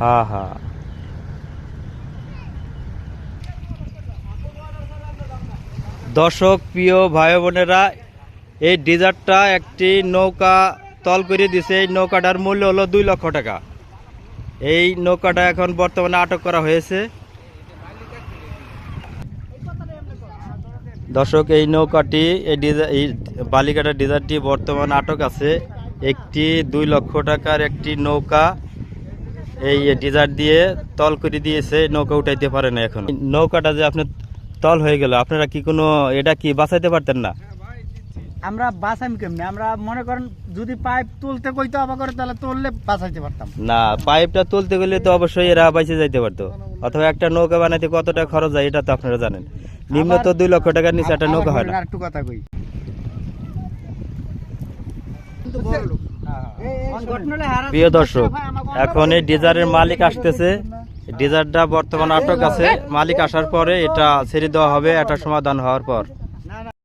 হ্যাঁ হ্যাঁ। দর্শক প্রিয় ভাই বোনেরা, এই ডিজারটা একটি নৌকা তল করে দিছে। এই নৌকাটার মূল্য হলো 2 লক্ষ টাকা। এই নৌকাটা এখন বর্তমানে আটক করা হয়েছে। দর্শক এই নৌকাটি এই বালিকাটার ডিজারটি বর্তমানে আটক আছে। একটি 2 লক্ষ টাকার একটি নৌকা এই ডিজার দিয়ে তল করে দিয়েছে, নৌকা উঠাইতে পারে না। এখন নৌকাটা যে আপনার তল হয়ে গেল, আপনারা কি কোনো এটা কি বাঁচাইতে পারতেন না? আমরা বাঁচাইম কেমনি? আমরা মনে করেন যদি পাইপ তুলতে কইতো আবার করে তাহলে তুললে বাঁচাইতে পারতাম না, পাইপটা তুলতে গেলে তো অবশ্যই এরা বাইচে যাইতে পারতো। অথবা একটা নৌকা বানাইতে কত টাকা খরচ হয় এটা তো আপনারা জানেন। নিম্ন তো 2 লক্ষ টাকার নিচে একটা নৌকা হয় না। একটু কথা কই, প্রিয় দর্শক, এখন এই ডিজারের মালিক আসতেছে। ডিজারটা বর্তমানে আটক আছে। মালিক আসার পরে এটা ছেড়ে দেওয়া হবে, এটা সমাধান হওয়ার পর।